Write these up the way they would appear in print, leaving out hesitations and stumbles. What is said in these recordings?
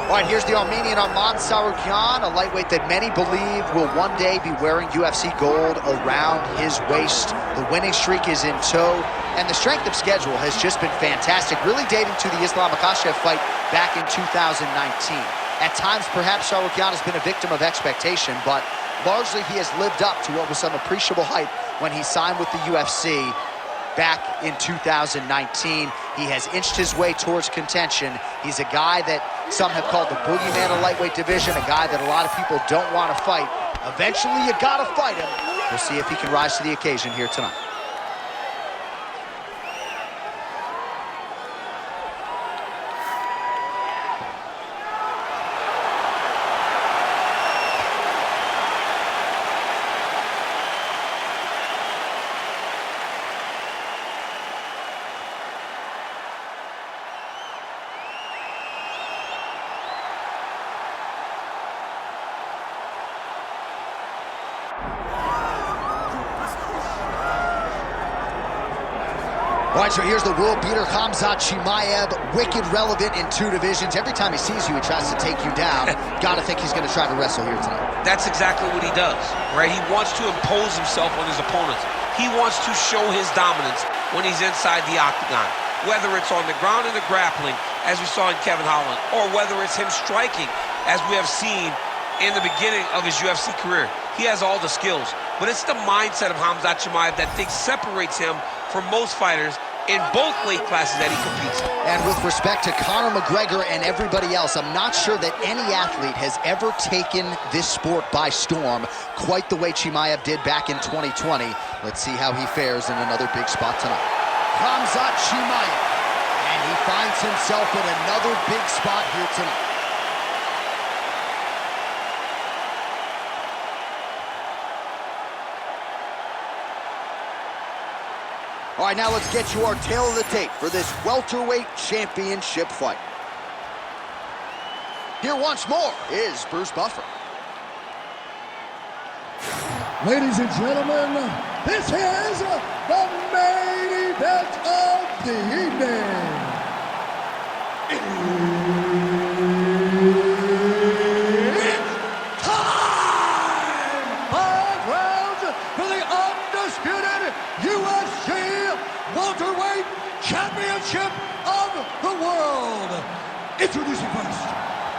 All right, here's the Armenian Arman Tsarukyan, a lightweight that many believe will one day be wearing UFC gold around his waist. The winning streak is in tow, and the strength of schedule has just been fantastic, really dating to the Islam Makhachev fight back in 2019. At times, perhaps Tsarukyan has been a victim of expectation, but largely he has lived up to what was some appreciable hype when he signed with the UFC back in 2019. He has inched his way towards contention. He's a guy that some have called the boogeyman of lightweight division, a guy that a lot of people don't want to fight. Eventually, you gotta fight him. We'll see if he can rise to the occasion here tonight. All right, so here's the world beater, Khamzat Chimaev, wicked relevant in two divisions. Every time he sees you, he tries to take you down. Gotta think he's gonna try to wrestle here tonight. That's exactly what he does, right? He wants to impose himself on his opponents. He wants to show his dominance when he's inside the octagon, whether it's on the ground in the grappling, as we saw in Kevin Holland, or whether it's him striking, as we have seen in the beginning of his UFC career. He has all the skills, but it's the mindset of Khamzat Chimaev that separates him from most fighters in both weight classes that he competes in. And with respect to Conor McGregor and everybody else, I'm not sure that any athlete has ever taken this sport by storm quite the way Chimaev did back in 2020. Let's see how he fares in another big spot tonight. Khamzat Chimaev, and he finds himself in another big spot here tonight. All right, now let's get you our tale of the tape for this welterweight championship fight. Here once more is Bruce Buffer. Ladies and gentlemen, this is the main event of the evening. It's time! 5 rounds for the undisputed UFC welterweight championship of the world. Introducing first,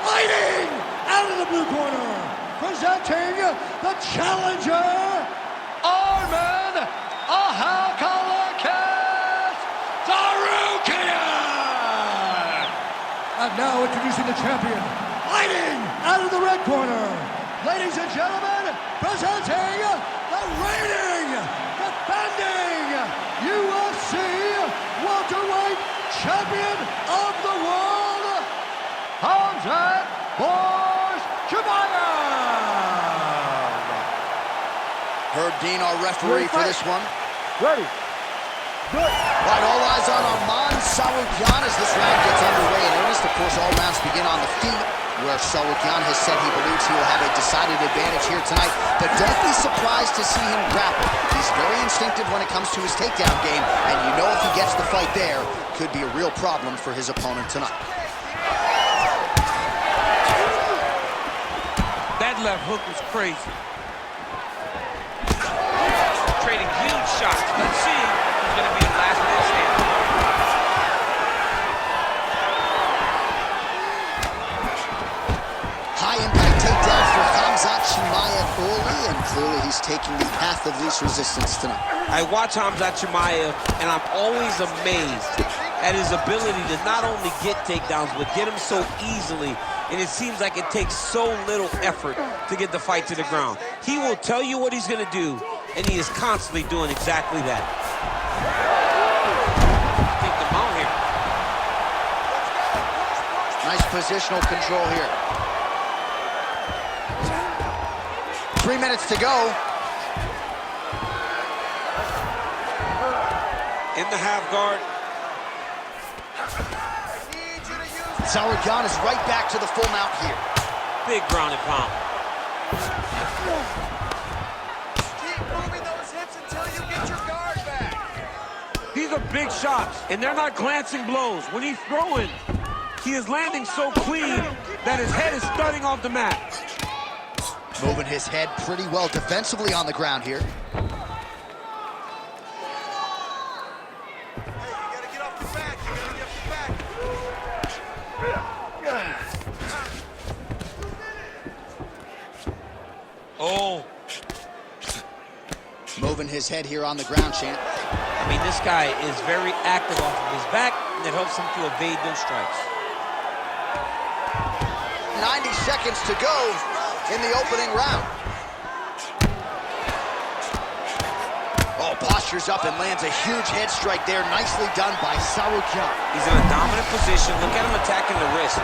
fighting out of the blue corner, presenting the challenger, Arman Tsarukyan. And now introducing the champion, fighting out of the red corner, ladies and gentlemen, presenting the reigning, defending UFC welterweight champion of the world, Khamzat Chimaev. Herb Dean, our referee for this one. Ready. Good. Right, all eyes on Arman Tsarukyan as this round gets underway in earnest. Of course, all rounds begin on the feet, where Tsarukyan has said he believes he will have a decided advantage here tonight. But don't be surprised to see him grapple. He's very instinctive when it comes to his takedown game, and you know if he gets the fight there, could be a real problem for his opponent tonight. That left hook was crazy. Trading huge shots. Let's see who's going to be the last man standing. High-impact takedown for Khamzat Chimaev early, and clearly he's taking the path of least resistance tonight. I watch Khamzat Chimaev, and I'm always amazed at his ability to not only get takedowns, but get them so easily. And it seems like it takes so little effort to get the fight to the ground. He will tell you what he's going to do, and he is constantly doing exactly that. Take them out here. Nice positional control here. 3 minutes to go. In the half guard. Tsarukyan is right back to the full mount here. Big ground and pound. Keep moving those hips until you get your guard back. These are big shots, and they're not glancing blows. When he's throwing, he is landing so clean that his head is starting off the mat. Moving his head pretty well defensively on the ground here. Hey, you gotta get off your back. You gotta get off your back. Oh. Moving his head here on the ground, Champ. I mean, this guy is very active off of his back, and it helps him to evade those strikes. 90 seconds to go in the opening round. Oh, postures up and lands a huge head strike there. Nicely done by Tsarukyan. He's in a dominant position. Look at him attacking the wrist.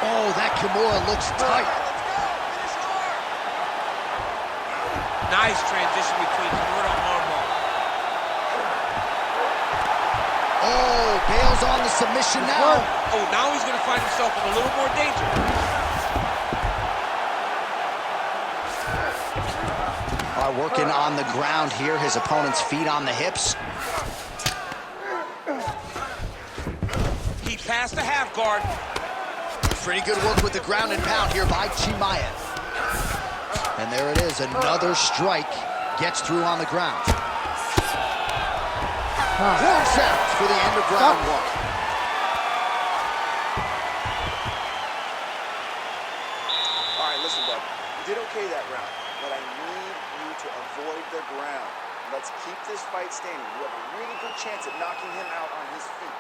Oh, that Kimura looks tight. Nice transition between Kimura and armbar. Oh, bails on the submission now. Oh, now he's going to find himself in a little more danger. All right, working on the ground here. His opponent's feet on the hips. He passed the half guard. Pretty good work with the ground and pound here by Chimaev. And there it is, another strike gets through on the ground. One set for the end of round one. All right, listen, bud. You did okay that round, but I need you to avoid the ground. Let's keep this fight standing. You have a really good chance at knocking him out on his feet.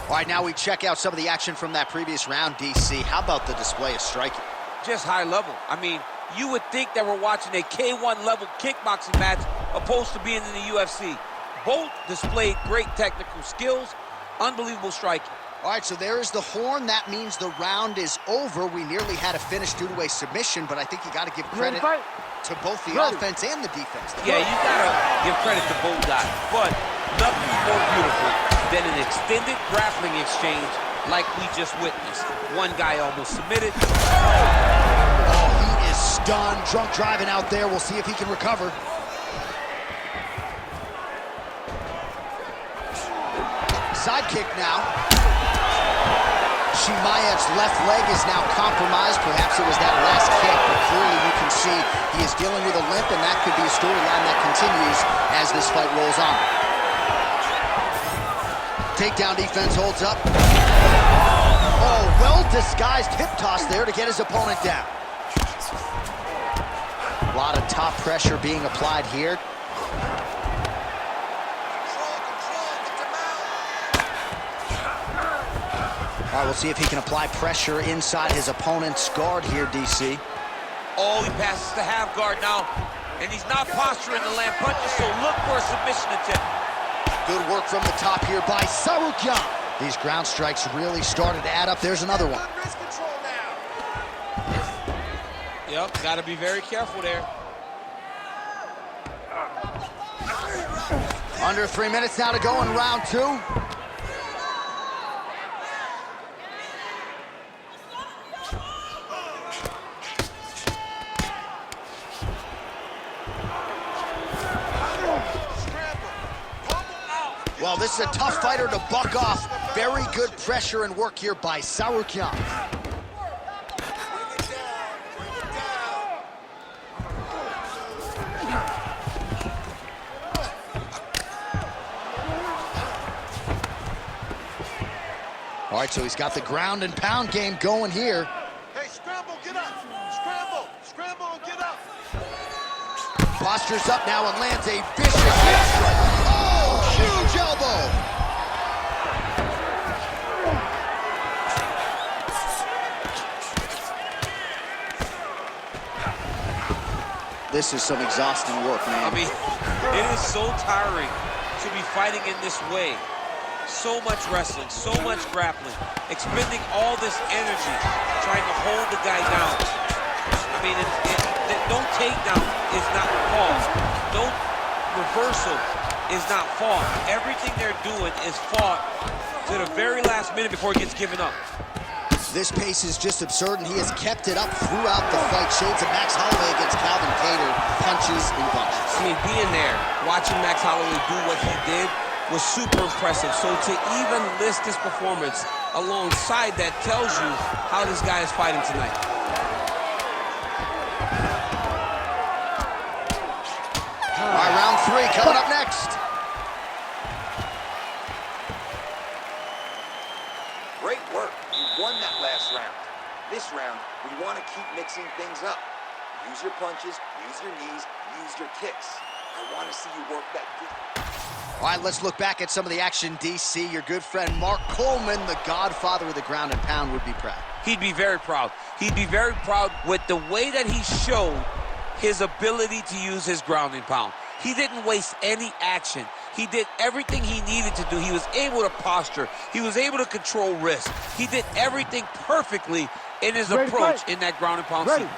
All right, now we check out some of the action from that previous round, DC. How about the display of striking? Just high level. I mean, you would think that we're watching a K1 level kickboxing match opposed to being in the UFC. Both displayed great technical skills, unbelievable striking. All right, so there is the horn. That means the round is over. We nearly had a finish due to a submission, but I think you got to give credit to both the offense and the defense. Yeah, you got to give credit to both guys, but nothing more beautiful than an extended grappling exchange like we just witnessed. One guy almost submitted. Oh, he is stunned, drunk driving out there. We'll see if he can recover. Sidekick now. Chimaev's left leg is now compromised. Perhaps it was that last kick, but clearly you can see he is dealing with a limp, and that could be a storyline that continues as this fight rolls on. Takedown defense holds up. Oh, well-disguised hip toss there to get his opponent down. A lot of top pressure being applied here. All right, we'll see if he can apply pressure inside his opponent's guard here, DC. Oh, he passes the half guard now, and he's not posturing to land punches, so look for a submission attempt. Good work from the top here by Tsarukyan. These ground strikes really started to add up. There's another one. Wrist control now. Yep, got to be very careful there. Under 3 minutes now to go in round two. Well, this is a tough fighter to buck off. Very good pressure and work here by Tsarukyan. All right, so he's got the ground and pound game going here. Hey, scramble, get up. Scramble, scramble, and get up. Postures up now and lands a vicious hip strike. Oh, huge elbow. This is some exhausting work, man. I mean, it is so tiring to be fighting in this way. So much wrestling, so much grappling, expending all this energy trying to hold the guy down. I mean, no takedown is not fought. No reversal is not fought. Everything they're doing is fought to the very last minute before it gets given up. This pace is just absurd, and he has kept it up throughout the fight. Shades of Max Holloway against Calvin Kattar, punches and bunches. I mean, being there, watching Max Holloway do what he did, was super impressive. So to even list this performance alongside that tells you how this guy is fighting tonight. All right, round 3 coming up next. Great work. You won that last round. This round, we want to keep mixing things up. Use your punches, use your knees, use your kicks. I want to see you work that good. All right, let's look back at some of the action, DC. Your good friend Mark Coleman, the godfather of the ground and pound, would be proud. He'd be very proud. He'd be very proud with the way that he showed his ability to use his ground and pound. He didn't waste any action. He did everything he needed to do. He was able to posture. He was able to control wrist. He did everything perfectly in his approach in that ground and pound sequence.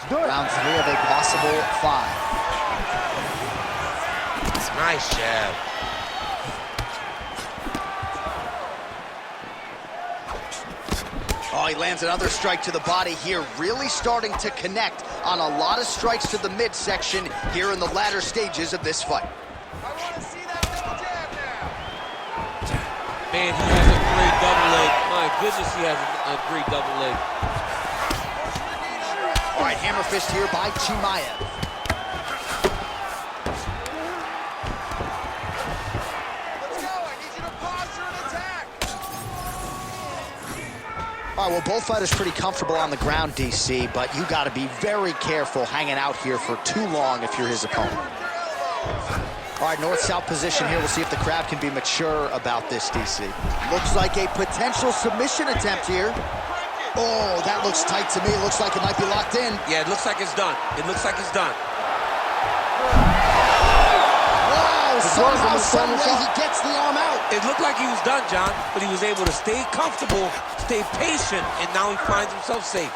Round 3 of a possible 5. Nice jab. Oh, he lands another strike to the body here, really starting to connect on a lot of strikes to the midsection here in the latter stages of this fight. I want to see that double jab now. Man, he has a great double leg. My goodness, he has a great double leg. All right, hammer fist here by Chimaev. All right, well, both fighters pretty comfortable on the ground, DC, but you got to be very careful hanging out here for too long if you're his opponent. All right, north-south position here. We'll see if the crowd can be mature about this, DC. Looks like a potential submission attempt here. Oh, that looks tight to me. Looks like it might be locked in. Yeah, it looks like it's done. It looks like it's done. Wow, somehow, some way he gets the arm out. It looked like he was done, John, but he was able to stay comfortable, stay patient, and now he finds himself safe.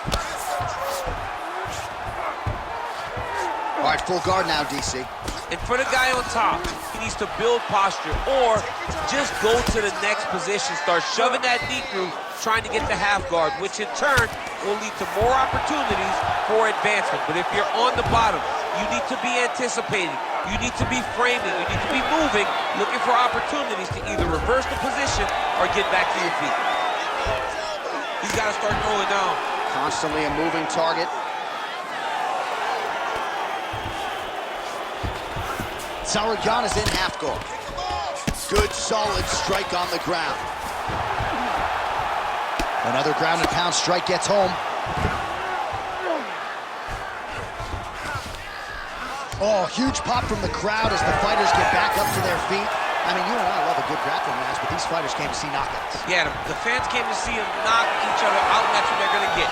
All right, full guard now, DC. And for the guy on top, he needs to build posture or just go to the next position, start shoving that knee through, trying to get the half guard, which in turn will lead to more opportunities for advancement. But if you're on the bottom, you need to be anticipating. You need to be framing. You need to be moving, looking for opportunities to either reverse the position or get back to your feet. He's got to start throwing down. Constantly a moving target. Tsarukyan is in half guard. Good, solid strike on the ground. Another ground and pound strike gets home. Oh, huge pop from the crowd as the fighters get back up to their feet. I mean, you and I love a good grappling match, but these fighters came to see knockouts. Yeah, the fans came to see them knock each other out, and that's what they're going to get.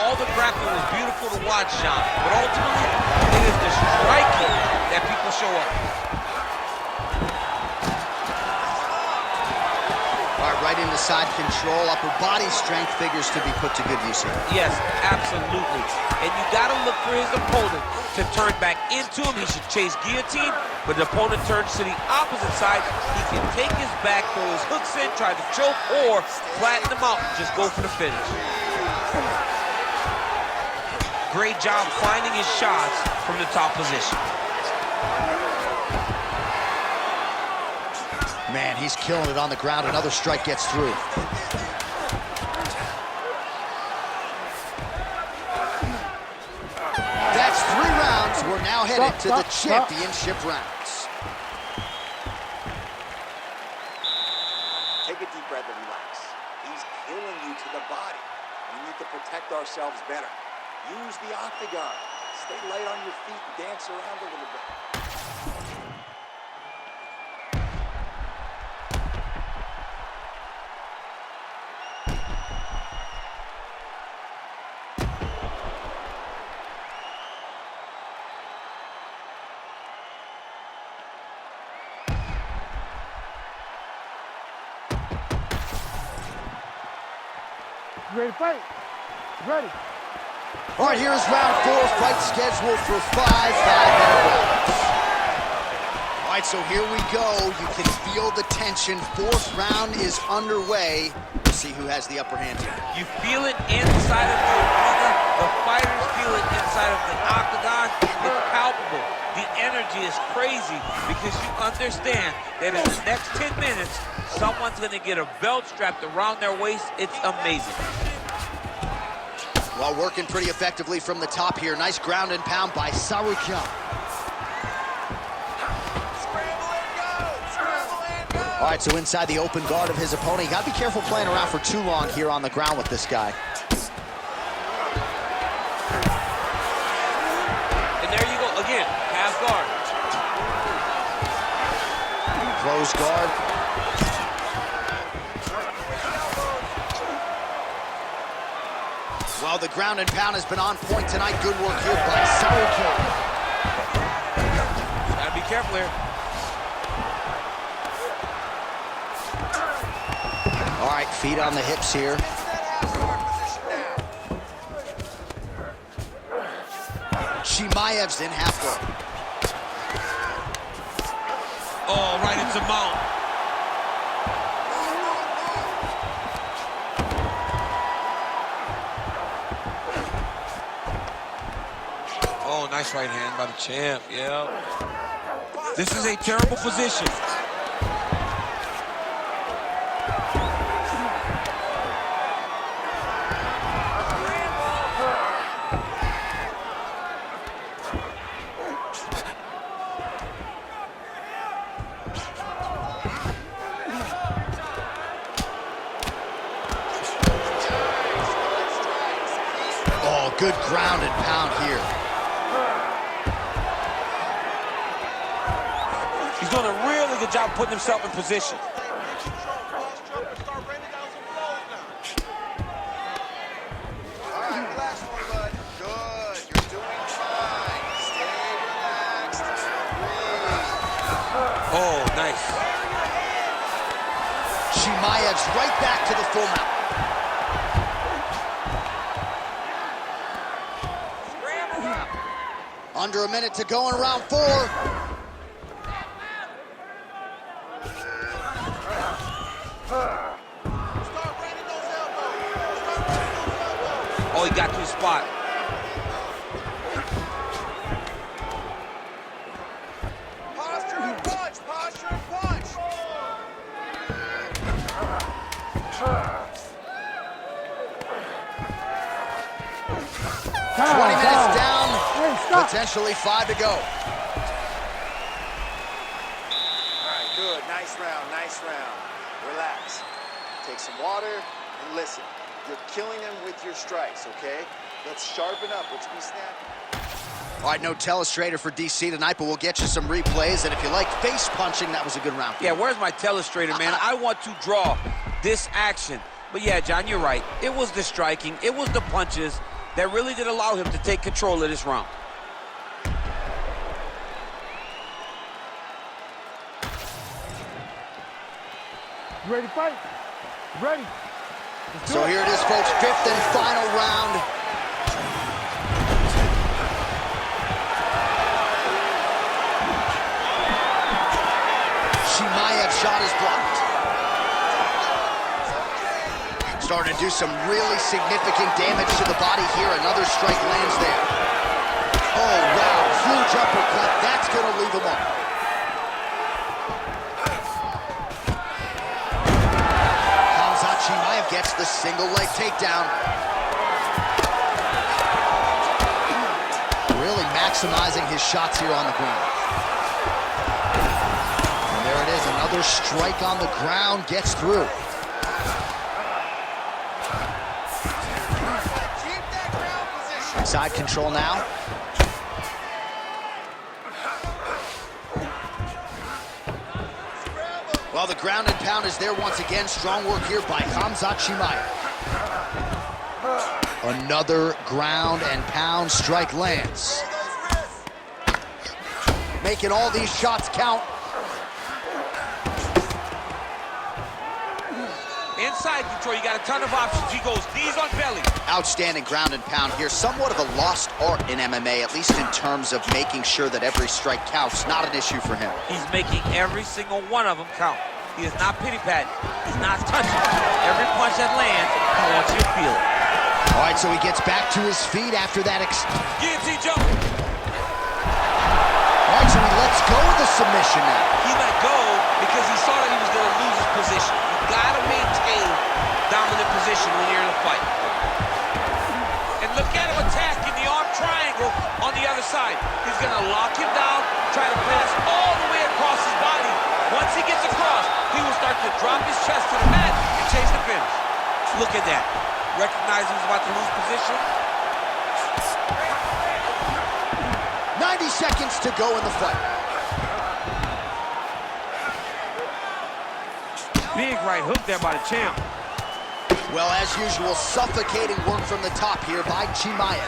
All the grappling was beautiful to watch, John, but ultimately, it is the striking that people show up. All right, right into side control. Upper body strength figures to be put to good use here. Yes, absolutely. And you got to look for his opponent to turn back into him. He should chase guillotine, but the opponent turns to the opposite side. He can take his back, throw his hooks in, try to choke, or flatten him out and just go for the finish. Great job finding his shots from the top position. Man, he's killing it on the ground. Another strike gets through. That's 3 rounds. We're now headed to the championship rounds. Take a deep breath and relax. He's killing you to the body. We need to protect ourselves better. Use the octagon. Stay light on your feet and dance around a little bit. Ready to fight? Ready. All right, here's round 4, fight scheduled for 5 5-minute rounds. All right, so here we go. You can feel the tension. 4th round is underway. We'll see who has the upper hand here. You feel it inside of the arena. The fighters feel it inside of the octagon. It's palpable. The energy energy is crazy because you understand that in the next 10 minutes, someone's going to get a belt strapped around their waist. It's amazing. Well, working pretty effectively from the top here. Nice ground and pound by Tsarukyan. All right, so inside the open guard of his opponent. You got to be careful playing around for too long here on the ground with this guy. And there you go, again, half guard. Close guard. Well, the ground and pound has been on point tonight. Good work here by Tsarukyan. Gotta be careful here. All right, feet on the hips here. Chimaev's in half guard. Oh, right into mount. Oh, nice right hand by the champ, yeah. This is a terrible position. Oh, good ground and pound here. He's doing a really good job putting himself in position. Oh, nice. Chimaev's right back to the full mount. Under a minute to go in round 4. Oh, he got to his spot. Posture and punch, posture and punch. 20 minutes down, Hey, stop. potentially 5 to go. All right, good, nice round, nice round. Relax, take some water and listen. You're killing them with your strikes, okay? Let's sharpen up, let's be snappy. All right, no telestrator for DC tonight, but we'll get you some replays. And if you like face punching, that was a good round. Yeah, where's my telestrator, man? I want to draw this action. But yeah, John, you're right. It was the striking, it was the punches that really did allow him to take control of this round. You ready to fight? Ready. So here it is, folks, 5th and final round. Chimaev's shot is blocked. Starting to do some really significant damage to the body here. Another strike lands there. Oh, wow, huge uppercut. That's going to leave him up. Khamzat Chimaev gets the single leg takedown. Really maximizing his shots here on the ground. And there it is, another strike on the ground, gets through. Side control now. Well, the ground and pound is there once again. Strong work here by Khamzat Chimaev. Another ground and pound strike lands. Making all these shots count. Inside control, you got a ton of options. He goes knees on belly. Outstanding ground and pound here. Somewhat of a lost art in MMA, at least in terms of making sure that every strike counts. Not an issue for him. He's making every single one of them count. He is not pity-patting. He's not touching. Every punch that lands, he wants you to feel it. All right, so he gets back to his feet after that. Guillotine jump. All right, so he submission now. He let go because he saw that he was going to lose his position. You got to maintain dominant position when you're in a fight. And look at him attacking the arm triangle on the other side. He's going to lock him down, try to pass all the way across his body. Once he gets across, he will start to drop his chest to the mat and chase the finish. Look at that. Recognize he was about to lose position. 90 seconds to go in the fight. Big right hook there by the champ. Well, as usual, suffocating work from the top here by Chimaev.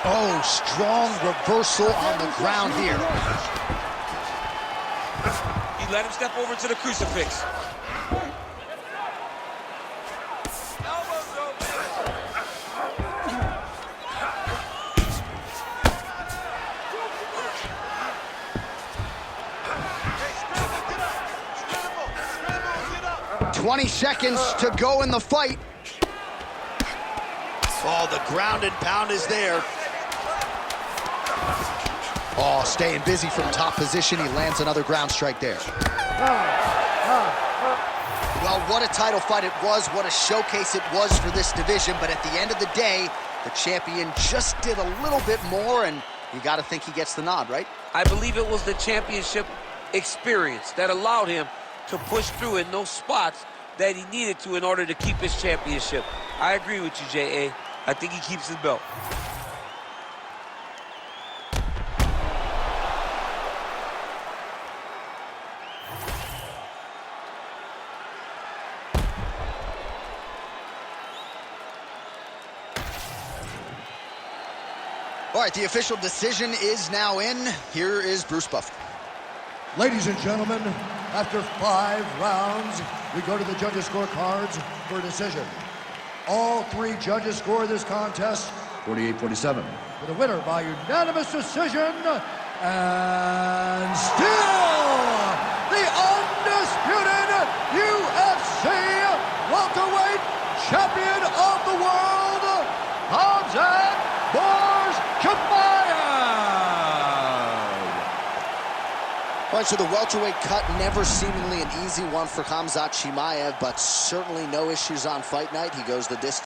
Oh, strong reversal on the ground here. He let him step over to the crucifix. 20 seconds to go in the fight. Oh, the ground and pound is there. Oh, staying busy from top position. He lands another ground strike there. Well, what a title fight it was. What a showcase it was for this division. But at the end of the day, the champion just did a little bit more, and you got to think he gets the nod, right? I believe it was the championship experience that allowed him to push through in those spots that he needed to in order to keep his championship. I agree with you, J.A. I think he keeps his belt. All right, the official decision is now in. Here is Bruce Buffer. Ladies and gentlemen, after 5 rounds, we go to the judges' scorecards for a decision. All 3 judges score this contest 48-47. For the winner by unanimous decision, and still the undisputed UFC welterweight champion of the world, Khamzat Chimaev. All right, so the welterweight cut, never seemingly an easy one for Khamzat Chimaev, but certainly no issues on fight night. He goes the distance.